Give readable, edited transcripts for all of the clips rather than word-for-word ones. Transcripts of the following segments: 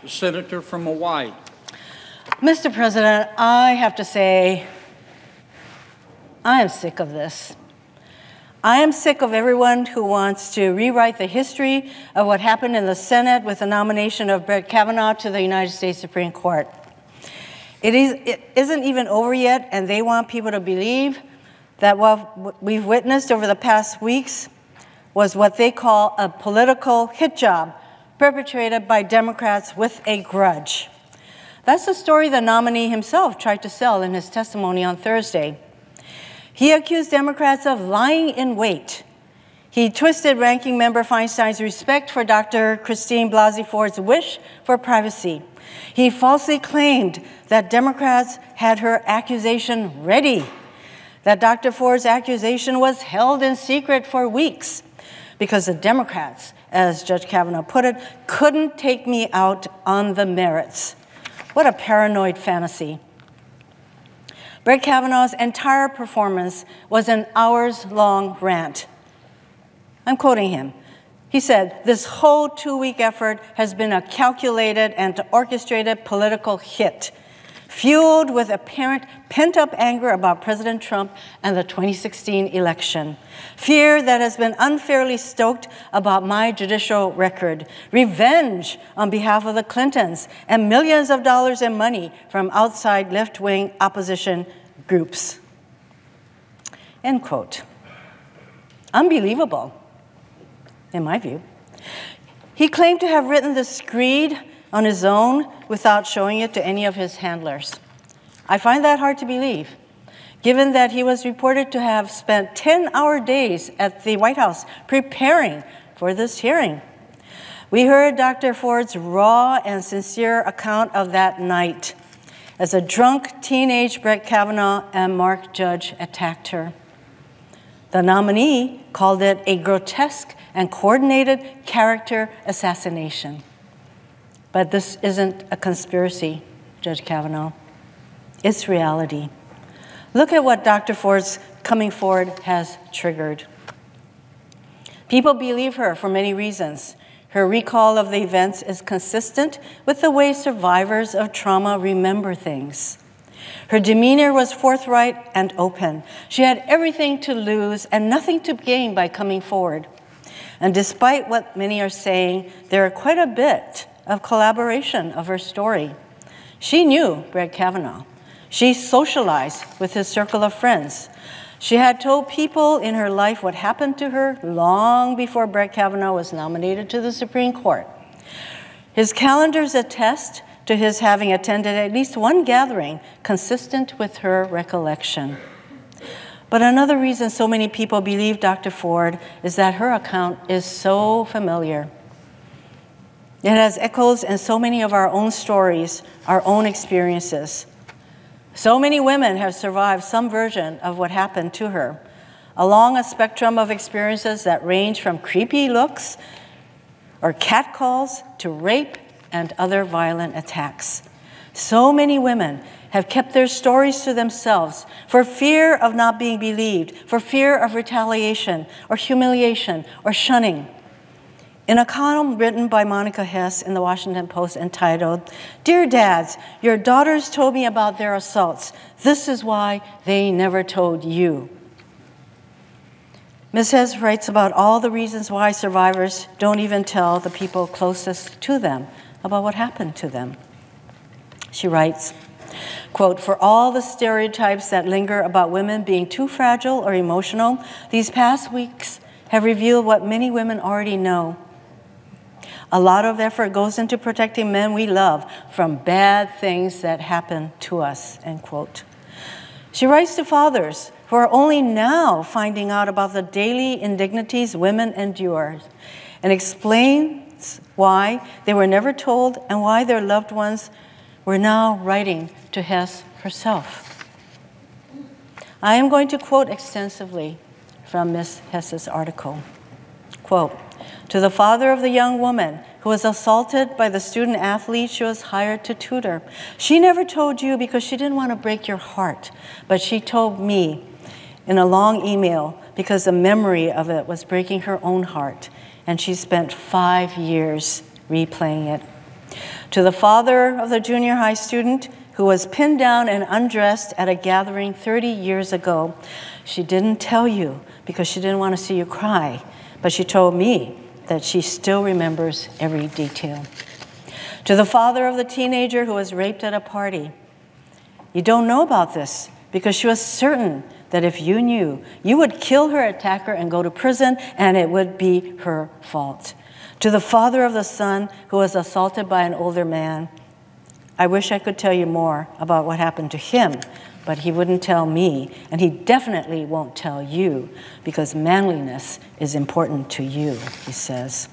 The senator from Hawaii. Mr. President, I have to say, I am sick of this. I am sick of everyone who wants to rewrite the history of what happened in the Senate with the nomination of Brett Kavanaugh to the United States Supreme Court. It isn't even over yet, and they want people to believe that what we've witnessed over the past weeks was what they call a political hit job perpetrated by Democrats with a grudge. That's the story the nominee himself tried to sell in his testimony on Thursday. He accused Democrats of lying in wait. He twisted Ranking Member Feinstein's respect for Dr. Christine Blasey Ford's wish for privacy. He falsely claimed that Democrats had her accusation ready, that Dr. Ford's accusation was held in secret for weeks because the Democrats, as Judge Kavanaugh put it, couldn't take me out on the merits. What a paranoid fantasy. Brett Kavanaugh's entire performance was an hours-long rant. I'm quoting him. He said, "This whole two-week effort has been a calculated and orchestrated political hit, fueled with apparent pent-up anger about President Trump and the 2016 election, fear that has been unfairly stoked about my judicial record, revenge on behalf of the Clintons, and millions of dollars in money from outside left-wing opposition groups." End quote. Unbelievable, in my view. He claimed to have written the screed on his own without showing it to any of his handlers. I find that hard to believe, given that he was reported to have spent 10-hour days at the White House preparing for this hearing. We heard Dr. Ford's raw and sincere account of that night as a drunk teenage Brett Kavanaugh and Mark Judge attacked her. The nominee called it a grotesque and coordinated character assassination. But this isn't a conspiracy, Judge Kavanaugh. It's reality. Look at what Dr. Ford's coming forward has triggered. People believe her for many reasons. Her recall of the events is consistent with the way survivors of trauma remember things. Her demeanor was forthright and open. She had everything to lose and nothing to gain by coming forward. And despite what many are saying, there are quite a bit of collaboration of her story. She knew Brett Kavanaugh. She socialized with his circle of friends. She had told people in her life what happened to her long before Brett Kavanaugh was nominated to the Supreme Court. His calendars attest to his having attended at least one gathering consistent with her recollection. But another reason so many people believe Dr. Ford is that her account is so familiar. It has echoes in so many of our own stories, our own experiences. So many women have survived some version of what happened to her, along a spectrum of experiences that range from creepy looks or catcalls to rape and other violent attacks. So many women have kept their stories to themselves for fear of not being believed, for fear of retaliation or humiliation or shunning. In a column written by Monica Hess in the Washington Post entitled, "Dear Dads, your daughters told me about their assaults. This is why they never told you." Ms. Hess writes about all the reasons why survivors don't even tell the people closest to them about what happened to them. She writes, quote, "For all the stereotypes that linger about women being too fragile or emotional, these past weeks have revealed what many women already know. A lot of effort goes into protecting men we love from bad things that happen to us," end quote. She writes to fathers who are only now finding out about the daily indignities women endure and explains why they were never told and why their loved ones were now writing to Hess herself. I am going to quote extensively from Ms. Hess's article. Quote, "To the father of the young woman who was assaulted by the student athlete she was hired to tutor, she never told you because she didn't want to break your heart, but she told me in a long email because the memory of it was breaking her own heart, and she spent 5 years replaying it. To the father of the junior high student who was pinned down and undressed at a gathering 30 years ago, she didn't tell you because she didn't want to see you cry, but she told me that she still remembers every detail. To the father of the teenager who was raped at a party, you don't know about this because she was certain that if you knew, you would kill her attacker and go to prison, and it would be her fault. To the father of the son who was assaulted by an older man, I wish I could tell you more about what happened to him, but he wouldn't tell me, and he definitely won't tell you because manliness is important to you, he says.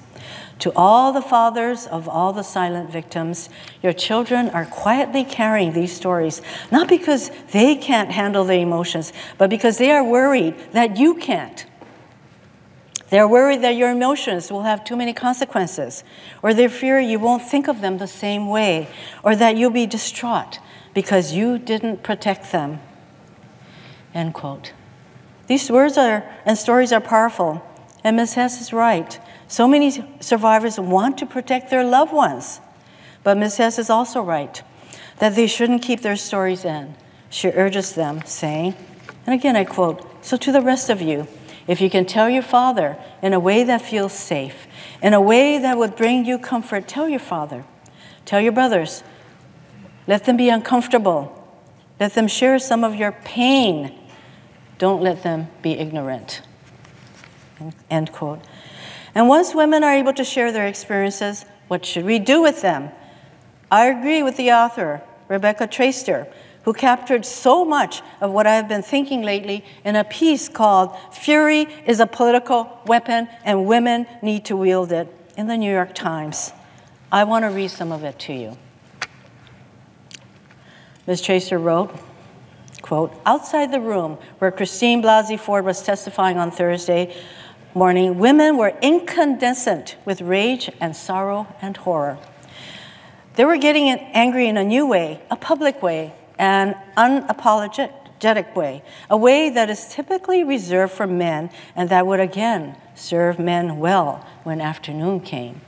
To all the fathers of all the silent victims, your children are quietly carrying these stories, not because they can't handle the emotions, but because they are worried that you can't. They're worried that your emotions will have too many consequences, or they fear you won't think of them the same way, or that you'll be distraught because you didn't protect them. End quote. These words and stories are powerful, and Ms. Hess is right. So many survivors want to protect their loved ones, but Ms. Hess is also right that they shouldn't keep their stories in. She urges them, saying, and again I quote, so to the rest of you, if you can tell your father in a way that feels safe, in a way that would bring you comfort, tell your father. Tell your brothers. Let them be uncomfortable. Let them share some of your pain. Don't let them be ignorant. End quote. And once women are able to share their experiences, what should we do with them? I agree with the author, Rebecca Traister, who captured so much of what I have been thinking lately in a piece called Fury is a Political Weapon and Women Need to Wield It in the New York Times. I want to read some of it to you. Ms. Traister wrote, quote, outside the room where Christine Blasey Ford was testifying on Thursday morning, women were incandescent with rage and sorrow and horror. They were getting angry in a new way, a public way, an unapologetic way, a way that is typically reserved for men and that would again serve men well when afternoon came.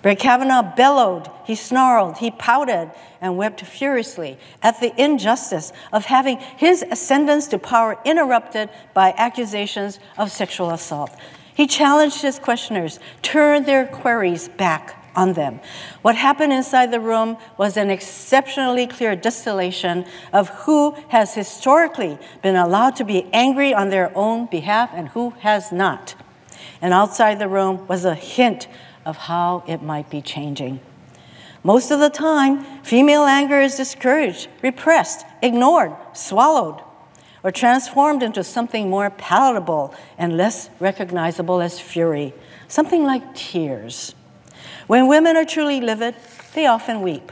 Brett Kavanaugh bellowed, he snarled, he pouted, and wept furiously at the injustice of having his ascendance to power interrupted by accusations of sexual assault. He challenged his questioners, turned their queries back on them. What happened inside the room was an exceptionally clear distillation of who has historically been allowed to be angry on their own behalf and who has not. And outside the room was a hint of how it might be changing. Most of the time, female anger is discouraged, repressed, ignored, swallowed, or transformed into something more palatable and less recognizable as fury, something like tears. When women are truly livid, they often weep.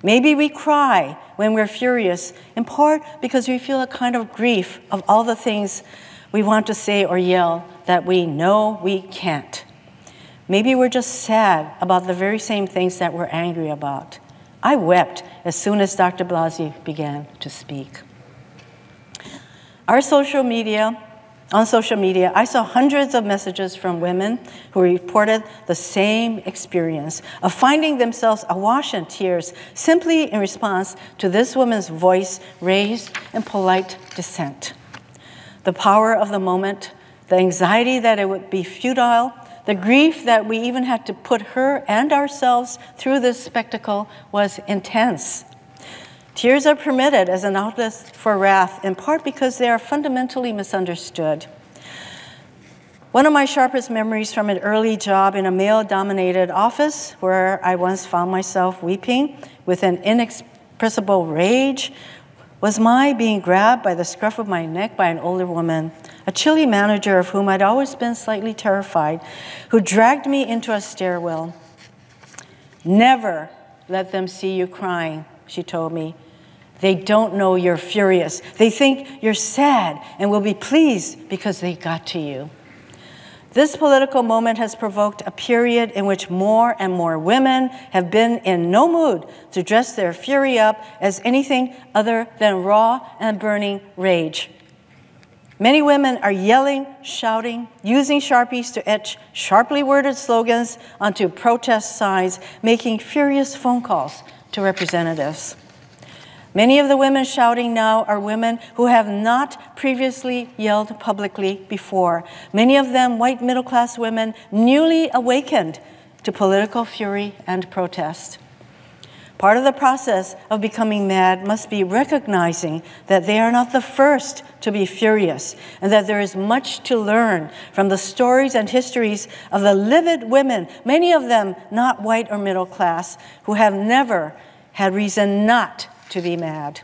Maybe we cry when we're furious, in part because we feel a kind of grief of all the things we want to say or yell that we know we can't. Maybe we're just sad about the very same things that we're angry about. I wept as soon as Dr. Blasey began to speak. On social media, I saw hundreds of messages from women who reported the same experience of finding themselves awash in tears simply in response to this woman's voice raised in polite dissent. The power of the moment, the anxiety that it would be futile, the grief that we even had to put her and ourselves through this spectacle was intense. Tears are permitted as an outlet for wrath, in part because they are fundamentally misunderstood. One of my sharpest memories from an early job in a male-dominated office where I once found myself weeping with an inexpressible rage was my being grabbed by the scruff of my neck by an older woman, a chilly manager of whom I'd always been slightly terrified, who dragged me into a stairwell. Never let them see you crying, she told me. They don't know you're furious. They think you're sad and will be pleased because they got to you. This political moment has provoked a period in which more and more women have been in no mood to dress their fury up as anything other than raw and burning rage. Many women are yelling, shouting, using Sharpies to etch sharply worded slogans onto protest signs, making furious phone calls to representatives. Many of the women shouting now are women who have not previously yelled publicly before. Many of them white middle-class women newly awakened to political fury and protest. Part of the process of becoming mad must be recognizing that they are not the first to be furious and that there is much to learn from the stories and histories of the livid women, many of them not white or middle class, who have never had reason not to be mad.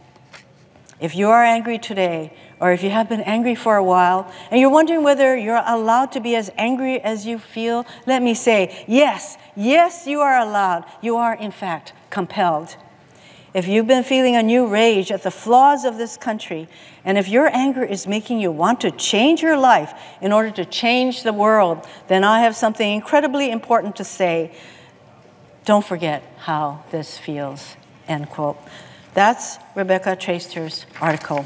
If you are angry today, or if you have been angry for a while, and you're wondering whether you're allowed to be as angry as you feel, let me say, yes, yes, you are allowed. You are, in fact, compelled. If you've been feeling a new rage at the flaws of this country, and if your anger is making you want to change your life in order to change the world, then I have something incredibly important to say. Don't forget how this feels, end quote. That's Rebecca Traister's article.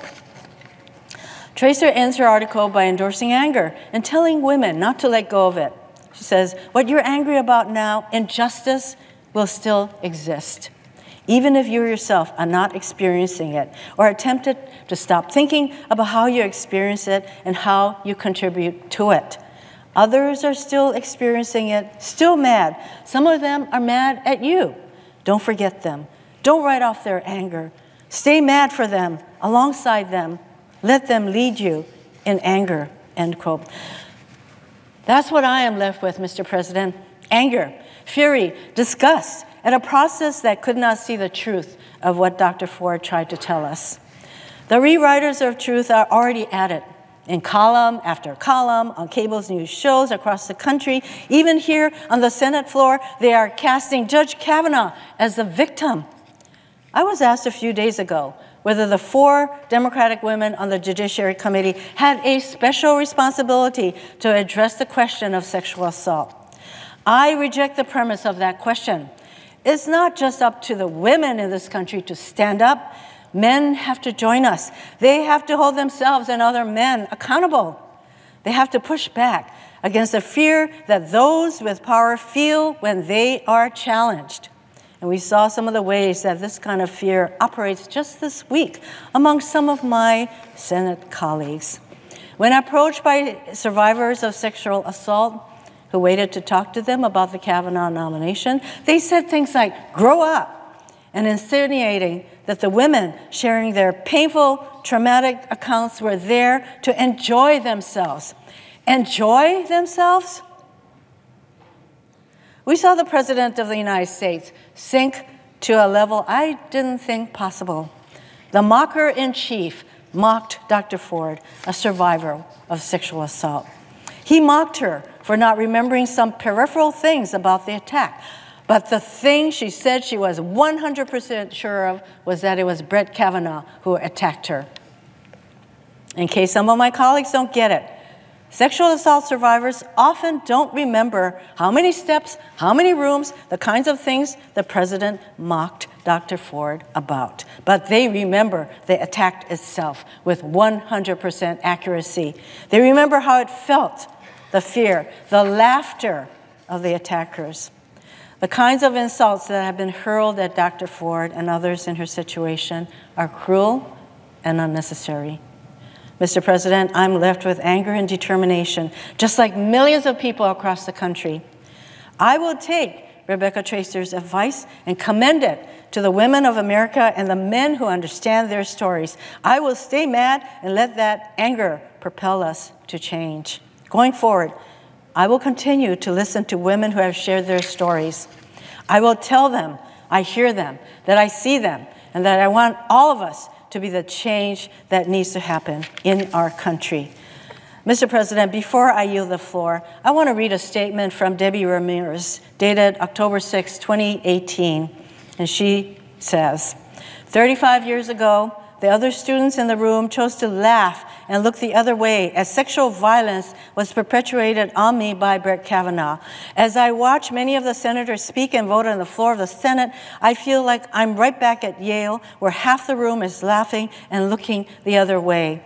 Traister ends her article by endorsing anger and telling women not to let go of it. She says, what you're angry about now, injustice, will still exist, even if you yourself are not experiencing it or are tempted to stop thinking about how you experience it and how you contribute to it. Others are still experiencing it, still mad. Some of them are mad at you. Don't forget them. Don't write off their anger. Stay mad for them, alongside them. Let them lead you in anger, end quote. That's what I am left with, Mr. President. Anger, fury, disgust at a process that could not see the truth of what Dr. Ford tried to tell us. The rewriters of truth are already at it, in column after column, on cable's news shows across the country. Even here on the Senate floor, they are casting Judge Kavanaugh as the victim. I was asked a few days ago whether the 4 Democratic women on the Judiciary Committee had a special responsibility to address the question of sexual assault. I reject the premise of that question. It's not just up to the women in this country to stand up. Men have to join us. They have to hold themselves and other men accountable. They have to push back against the fear that those with power feel when they are challenged. And we saw some of the ways that this kind of fear operates just this week among some of my Senate colleagues. When approached by survivors of sexual assault who waited to talk to them about the Kavanaugh nomination, they said things like, grow up, and insinuating that the women sharing their painful, traumatic accounts were there to enjoy themselves. Enjoy themselves? We saw the President of the United States sink to a level I didn't think possible. The mocker-in-chief mocked Dr. Ford, a survivor of sexual assault. He mocked her for not remembering some peripheral things about the attack. But the thing she said she was 100% sure of was that it was Brett Kavanaugh who attacked her. In case some of my colleagues don't get it, sexual assault survivors often don't remember how many steps, how many rooms, the kinds of things the president mocked Dr. Ford about. But they remember the attack itself with 100% accuracy. They remember how it felt, the fear, the laughter of the attackers. The kinds of insults that have been hurled at Dr. Ford and others in her situation are cruel and unnecessary. Mr. President, I'm left with anger and determination, just like millions of people across the country. I will take Rebecca Traister's advice and commend it to the women of America and the men who understand their stories. I will stay mad and let that anger propel us to change. Going forward, I will continue to listen to women who have shared their stories. I will tell them, I hear them, that I see them, and that I want all of us to be the change that needs to happen in our country. Mr. President, before I yield the floor, I want to read a statement from Debbie Ramirez, dated October 6, 2018, and she says, 35 years ago, the other students in the room chose to laugh and look the other way as sexual violence was perpetuated on me by Brett Kavanaugh. As I watch many of the senators speak and vote on the floor of the Senate, I feel like I'm right back at Yale, where half the room is laughing and looking the other way.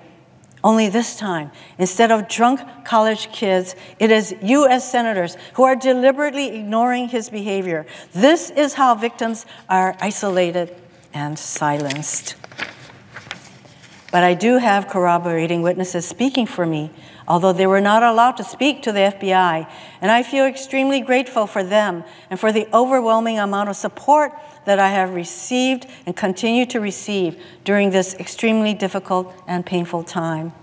Only this time, instead of drunk college kids, it is U.S. senators who are deliberately ignoring his behavior. This is how victims are isolated and silenced. But I do have corroborating witnesses speaking for me, although they were not allowed to speak to the FBI, and I feel extremely grateful for them and for the overwhelming amount of support that I have received and continue to receive during this extremely difficult and painful time.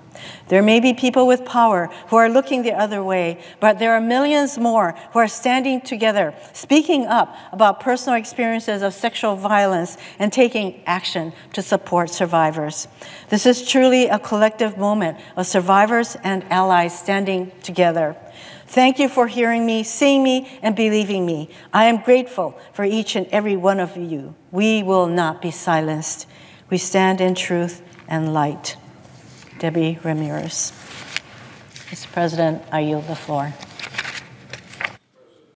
There may be people with power who are looking the other way, but there are millions more who are standing together, speaking up about personal experiences of sexual violence and taking action to support survivors. This is truly a collective moment of survivors and allies standing together. Thank you for hearing me, seeing me, and believing me. I am grateful for each and every one of you. We will not be silenced. We stand in truth and light. Debbie Ramirez. Mr. President, I yield the floor.